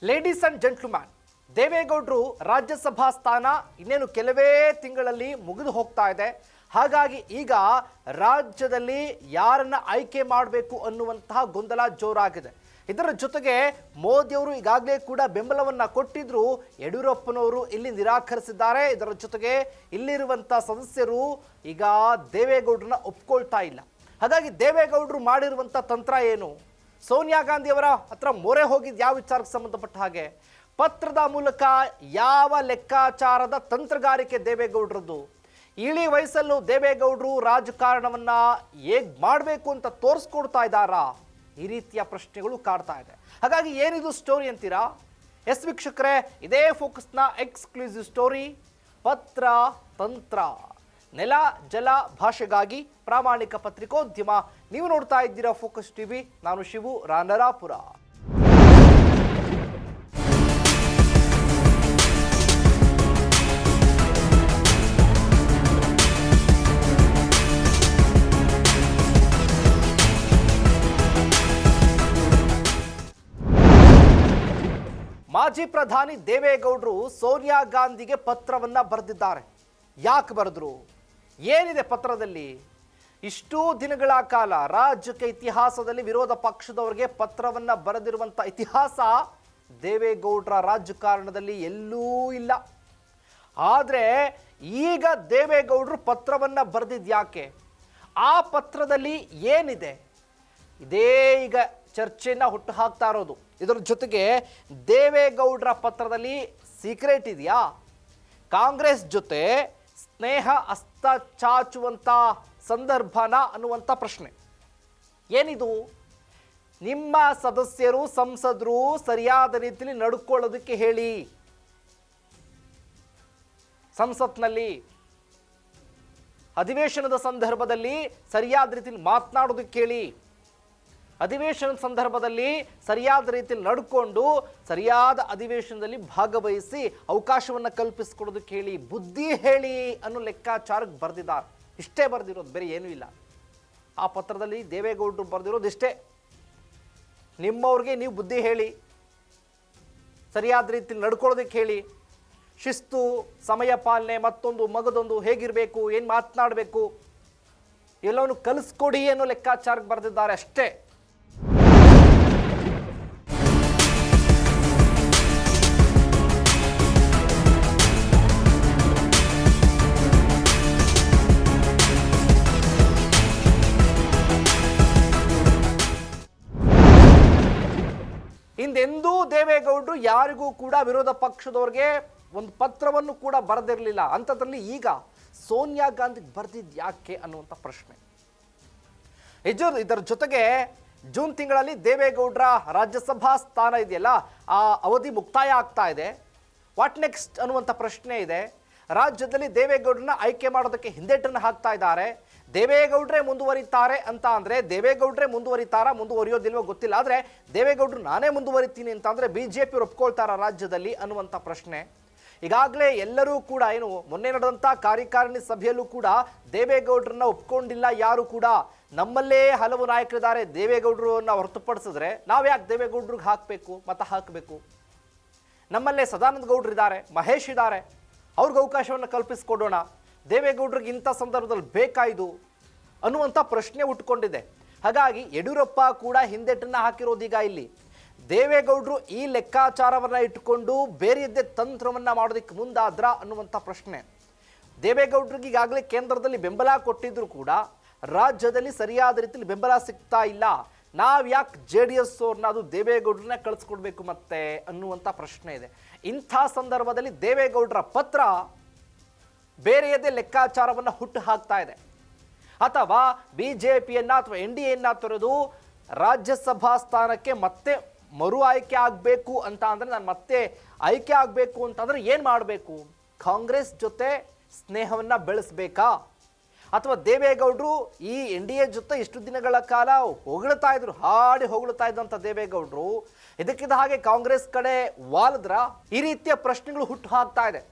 Ladies and gentleman, ದೇವೇಗೌಡರು ರಾಜ್ಯಸಭಾ ಸ್ಥಾನ ಇನ್ನೇನು ಕೆಲವೇ ತಿಂಗಳಲ್ಲಿ ಮುಗಿದು ಹೋಗ್ತಾ ಇದೆ. ಹಾಗಾಗಿ ಈಗ ರಾಜ್ಯದಲ್ಲಿ ಯಾರನ್ನ ಆಯ್ಕೆ ಮಾಡಬೇಕು ಅನ್ನುವಂತಹ ಗೊಂದಲ ಜೋರಾಗಿದೆ. ಇದರ ಜೊತೆಗೆ ಮೋದಿಯವರು ಈಗಾಗಲೇ ಕೂಡ ಬೆಂಬಲವನ್ನ ಕೊಟ್ಟಿದ್ರು, ಯಡಿಯೂರಪ್ಪನವರು ಇಲ್ಲಿ ನಿರಾಕರಿಸಿದ್ದಾರೆ. ಇದರ ಜೊತೆಗೆ ಇಲ್ಲಿರುವಂಥ ಸದಸ್ಯರು ಈಗ ದೇವೇಗೌಡರನ್ನ ಒಪ್ಕೊಳ್ತಾ ಇಲ್ಲ. ಹಾಗಾಗಿ ದೇವೇಗೌಡರು ಮಾಡಿರುವಂಥ ತಂತ್ರ ಏನು? ಸೋನಿಯಾ ಗಾಂಧಿ ಅವರ ಹತ್ರ ಮೊರೆ ಹೋಗಿದ್ದು ಯಾವ ವಿಚಾರಕ್ಕೆ ಸಂಬಂಧಪಟ್ಟ ಹಾಗೆ? ಪತ್ರದ ಮೂಲಕ ಯಾವ ಲೆಕ್ಕಾಚಾರದ ತಂತ್ರಗಾರಿಕೆ ದೇವೇಗೌಡರದ್ದು? ಇಳಿ ವಯಸ್ಸಲ್ಲೂ ದೇವೇಗೌಡರು ರಾಜಕಾರಣವನ್ನ ಹೇಗೆ ಮಾಡಬೇಕು ಅಂತ ತೋರಿಸ್ಕೊಡ್ತಾ ಇದ್ದಾರಾ? ಈ ರೀತಿಯ ಪ್ರಶ್ನೆಗಳು ಕಾಡ್ತಾ ಇದೆ. ಹಾಗಾಗಿ ಏನಿದು ಸ್ಟೋರಿ ಅಂತೀರಾ? ಎಸ್ ವೀಕ್ಷಕರೇ, ಇದೇ ಫೋಕಸ್ನ ಎಕ್ಸ್ಕ್ಲೂಸಿವ್ ಸ್ಟೋರಿ, ಪತ್ರ ತಂತ್ರ. ನೆಲ ಜಲ ಭಾಷೆಗಾಗಿ ಪ್ರಾಮಾಣಿಕ ಪತ್ರಿಕೋದ್ಯಮ. ನೀವು ನೋಡ್ತಾ ಇದ್ದೀರಾ ಫೋಕಸ್ ಟಿವಿ. ನಾನು ಶಿವು ರಾನರಾಪುರ. ಮಾಜಿ ಪ್ರಧಾನಿ ದೇವೇಗೌಡರು ಸೋನಿಯಾ ಗಾಂಧಿಗೆ ಪತ್ರವನ್ನ ಬರೆದಿದ್ದಾರೆ. ಯಾಕೆ ಬರೆದ್ರು? ಏನಿದೆ ಪತ್ರದಲ್ಲಿ? ಇಷ್ಟೂ ದಿನಗಳ ಕಾಲ ರಾಜ್ಯಕ್ಕೆ ಇತಿಹಾಸದಲ್ಲಿ ವಿರೋಧ ಪಕ್ಷದವರಿಗೆ ಪತ್ರವನ್ನ ಬರೆದಿರುವಂಥ ಇತಿಹಾಸ ದೇವೇಗೌಡರ ರಾಜಕಾರಣದಲ್ಲಿ ಎಲ್ಲೂ ಇಲ್ಲ. ಆದರೆ ಈಗ ದೇವೇಗೌಡರು ಪತ್ರವನ್ನ ಬರೆದಿದ್ಯಾಕೆ? ಆ ಪತ್ರದಲ್ಲಿ ಏನಿದೆ? ಇದೇ ಈಗ ಚರ್ಚೆಯನ್ನು ಹುಟ್ಟು ಹಾಕ್ತಾ ಇರೋದು. ಇದರ ಜೊತೆಗೆ ದೇವೇಗೌಡರ ಪತ್ರದಲ್ಲಿ ಸೀಕ್ರೆಟ್ ಇದೆಯಾ? ಕಾಂಗ್ರೆಸ್ ಜೊತೆ ಸ್ನೇಹ ಹಸ್ತ ಚಾಚುವಂಥ ಸಂದರ್ಭನ ಅನ್ನುವಂಥ ಪ್ರಶ್ನೆ. ಏನಿದು? ನಿಮ್ಮ ಸದಸ್ಯರು ಸಂಸದರು ಸರಿಯಾದ ರೀತಿಯಲ್ಲಿ ನಡ್ಕೊಳ್ಳೋದಕ್ಕೆ ಹೇಳಿ, ಸಂಸತ್ನಲ್ಲಿ ಅಧಿವೇಶನದ ಸಂದರ್ಭದಲ್ಲಿ ಸರಿಯಾದ ರೀತಿಯಲ್ಲಿ ಮಾತನಾಡೋದಕ್ಕೆ ಹೇಳಿ, ಅಧಿವೇಶನದ ಸಂದರ್ಭದಲ್ಲಿ ಸರಿಯಾದ ರೀತಿಯಲ್ಲಿ ನಡ್ಕೊಂಡು ಸರಿಯಾದ ಅಧಿವೇಶನದಲ್ಲಿ ಭಾಗವಹಿಸಿ ಅವಕಾಶವನ್ನು ಕಲ್ಪಿಸ್ಕೊಡೋದಕ್ಕೆ ಹೇಳಿ, ಬುದ್ಧಿ ಹೇಳಿ ಅನ್ನೋ ಲೆಕ್ಕಾಚಾರಕ್ಕೆ ಬರೆದಿದ್ದಾರೆ. ಇಷ್ಟೇ ಬರೆದಿರೋದು, ಬೇರೆ ಏನೂ ಇಲ್ಲ. ಆ ಪತ್ರದಲ್ಲಿ ದೇವೇಗೌಡರು ಬರೆದಿರೋದು ಇಷ್ಟೇ. ನಿಮ್ಮವ್ರಿಗೆ ನೀವು ಬುದ್ಧಿ ಹೇಳಿ, ಸರಿಯಾದ ರೀತಿಯಲ್ಲಿ ನಡ್ಕೊಳ್ಳೋದಕ್ಕೆ ಹೇಳಿ, ಶಿಸ್ತು, ಸಮಯ ಪಾಲನೆ, ಮತ್ತೊಂದು ಮಗದೊಂದು ಹೇಗಿರಬೇಕು, ಏನು ಮಾತನಾಡಬೇಕು ಎಲ್ಲವನ್ನು ಕಲಿಸ್ಕೊಡಿ ಅನ್ನೋ ಲೆಕ್ಕಾಚಾರಕ್ಕೆ ಬರೆದಿದ್ದಾರೆ ಅಷ್ಟೇ. ಹಿಂದೆಂದೂ ದೇವೇಗೌಡರು ಯಾರಿಗೂ ಕೂಡ ವಿರೋಧ ಪಕ್ಷದವ್ರಿಗೆ ಒಂದು ಪತ್ರವನ್ನು ಕೂಡ ಬರೆದಿರಲಿಲ್ಲ. ಅಂಥದ್ರಲ್ಲಿ ಈಗ ಸೋನಿಯಾ ಗಾಂಧಿಗೆ ಬರೆದಿದ್ದು ಯಾಕೆ ಅನ್ನುವಂಥ ಪ್ರಶ್ನೆ. ಇದರ ಜೊತೆಗೆ ಜೂನ್ ತಿಂಗಳಲ್ಲಿ ದೇವೇಗೌಡರ ರಾಜ್ಯಸಭಾ ಸ್ಥಾನ ಇದೆಯಲ್ಲ, ಆ ಅವಧಿ ಮುಕ್ತಾಯ ಆಗ್ತಾ ಇದೆ. ವಾಟ್ ನೆಕ್ಸ್ಟ್ ಅನ್ನುವಂಥ ಪ್ರಶ್ನೆ ಇದೆ. ರಾಜ್ಯದಲ್ಲಿ ದೇವೇಗೌಡರನ್ನ ಆಯ್ಕೆ ಮಾಡೋದಕ್ಕೆ ಹಿಂದೇಟನ್ನು ಹಾಕ್ತಾ ಇದ್ದಾರೆ. ದೇವೇಗೌಡರೇ ಮುಂದುವರಿತಾರೆ ಅಂತ ಅಂದರೆ ದೇವೇಗೌಡರೇ ಮುಂದುವರಿಯೋದಿಲ್ವೋ ಗೊತ್ತಿಲ್ಲ. ಆದರೆ ದೇವೇಗೌಡರು ನಾನೇ ಮುಂದುವರಿತೀನಿ ಅಂತ ಅಂದರೆ BJP ಒಪ್ಕೊಳ್ತಾರ ರಾಜ್ಯದಲ್ಲಿ ಅನ್ನುವಂಥ ಪ್ರಶ್ನೆ. ಈಗಾಗಲೇ ಎಲ್ಲರೂ ಕೂಡ ಏನು ಮೊನ್ನೆ ನಡೆದಂಥ ಕಾರ್ಯಕಾರಿಣಿ ಸಭೆಯಲ್ಲೂ ಕೂಡ ದೇವೇಗೌಡರನ್ನ ಒಪ್ಕೊಂಡಿಲ್ಲ ಯಾರು ಕೂಡ. ನಮ್ಮಲ್ಲೇ ಹಲವು ನಾಯಕರಿದ್ದಾರೆ, ದೇವೇಗೌಡರನ್ನ ಹೊರತುಪಡಿಸಿದ್ರೆ ನಾವು ಯಾಕೆ ದೇವೇಗೌಡರಿಗೆ ಮತ ಹಾಕಬೇಕು? ನಮ್ಮಲ್ಲೇ ಸದಾನಂದ ಗೌಡರಿದ್ದಾರೆ, ಮಹೇಶ್ ಇದ್ದಾರೆ, ಅವ್ರಿಗೆ ಅವಕಾಶವನ್ನು ಕಲ್ಪಿಸಿಕೊಡೋಣ. ದೇವೇಗೌಡರಿಗೆ ಇಂಥ ಸಂದರ್ಭದಲ್ಲಿ ಬೇಕಾಯ್ದು ಅನ್ನುವಂಥ ಪ್ರಶ್ನೆ ಉಟ್ಕೊಂಡಿದೆ. ಹಾಗಾಗಿ ಯಡಿಯೂರಪ್ಪ ಕೂಡ ಹಿಂದೆಟನ್ನು ಹಾಕಿರೋದೀಗ ಇಲ್ಲಿ. ದೇವೇಗೌಡರು ಈ ಲೆಕ್ಕಾಚಾರವನ್ನು ಇಟ್ಟುಕೊಂಡು ಬೇರೆಯದ್ದೇ ತಂತ್ರವನ್ನು ಮಾಡೋದಕ್ಕೆ ಮುಂದಾದ್ರ ಅನ್ನುವಂಥ ಪ್ರಶ್ನೆ. ದೇವೇಗೌಡರಿಗೆ ಈಗಾಗಲೇ ಕೇಂದ್ರದಲ್ಲಿ ಬೆಂಬಲ ಕೊಟ್ಟಿದ್ರು ಕೂಡ ರಾಜ್ಯದಲ್ಲಿ ಸರಿಯಾದ ರೀತಿಯಲ್ಲಿ ಬೆಂಬಲ ಸಿಗ್ತಾ ಇಲ್ಲ. ನಾವು ಯಾಕೆ JDS ಅವ್ರನ್ನ, ಅದು ದೇವೇಗೌಡರನ್ನ ಕಳಿಸ್ಕೊಡ್ಬೇಕು ಮತ್ತೆ ಅನ್ನುವಂಥ ಪ್ರಶ್ನೆ ಇದೆ. ಇಂಥ ಸಂದರ್ಭದಲ್ಲಿ ದೇವೇಗೌಡರ ಪತ್ರ ಬೇರೆಯದೇ ಲೆಕ್ಕಾಚಾರವನ್ನು ಹುಟ್ಟು ಹಾಕ್ತಾ ಇದೆ. ಅಥವಾ BJPಯನ್ನ ಅಥವಾ NDAಯನ್ನ ತೊರೆದು ರಾಜ್ಯಸಭಾ ಸ್ಥಾನಕ್ಕೆ ಮತ್ತೆ ಮರು ಆಯ್ಕೆ ಆಗಬೇಕು ಅಂತ ಅಂದರೆ, ನಾನು ಮತ್ತೆ ಆಯ್ಕೆ ಆಗಬೇಕು ಅಂತಂದರೆ ಏನು ಮಾಡಬೇಕು? ಕಾಂಗ್ರೆಸ್ ಜೊತೆ ಸ್ನೇಹವನ್ನು ಬೆಳೆಸಬೇಕಾ? ಅಥವಾ ದೇವೇಗೌಡರು ಈ NDA ಜೊತೆ ಇಷ್ಟು ದಿನಗಳ ಕಾಲ ಹೊಗಳ್ತಾ ಇದ್ರು, ಹಾಡಿ ಹೊಗಳ್ತಾ ಇದ್ದಂಥ ದೇವೇಗೌಡರು ಇದಕ್ಕಿದ್ದ ಹಾಗೆ ಕಾಂಗ್ರೆಸ್ ಕಡೆ ವಾಲಿದ್ರ? ಈ ರೀತಿಯ ಪ್ರಶ್ನೆಗಳು ಹುಟ್ಟು ಹಾಕ್ತಾ ಇದೆ.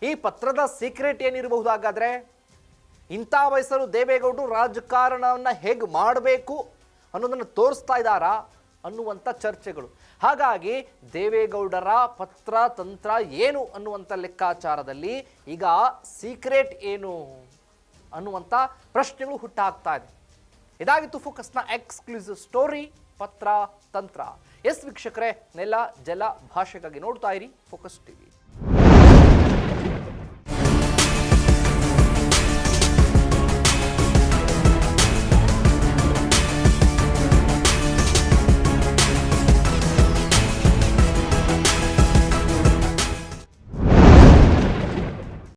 ಈ ಪತ್ರದ ಸೀಕ್ರೆಟ್ ಏನಿರಬಹುದು ಹಾಗಾದ್ರೆ? ಇಂಥ ವಯಸ್ಸರು ದೇವೇಗೌಡರು ರಾಜಕಾರಣವನ್ನು ಹೇಗೆ ಮಾಡಬೇಕು ಅನ್ನೋದನ್ನು ತೋರಿಸ್ತಾ ಇದ್ದಾರಾ ಅನ್ನುವಂಥ ಚರ್ಚೆಗಳು. ಹಾಗಾಗಿ ದೇವೇಗೌಡರ ಪತ್ರ ತಂತ್ರ ಏನು ಅನ್ನುವಂಥ ಲೆಕ್ಕಾಚಾರದಲ್ಲಿ ಈಗ ಸೀಕ್ರೆಟ್ ಏನು ಅನ್ನುವಂಥ ಪ್ರಶ್ನೆಗಳು ಹುಟ್ಟಾಗ್ತಾ ಇದೆ. ಇದಾಗಿತ್ತು ಫೋಕಸ್ನ ಎಕ್ಸ್ಕ್ಲೂಸಿವ್ ಸ್ಟೋರಿ, ಪತ್ರ ತಂತ್ರ. ಎಸ್ ವೀಕ್ಷಕರೇ, ನೆಲ ಜಲ ಭಾಷೆಗಾಗಿ ನೋಡ್ತಾ ಇರಿ ಫೋಕಸ್ ಟಿವಿ.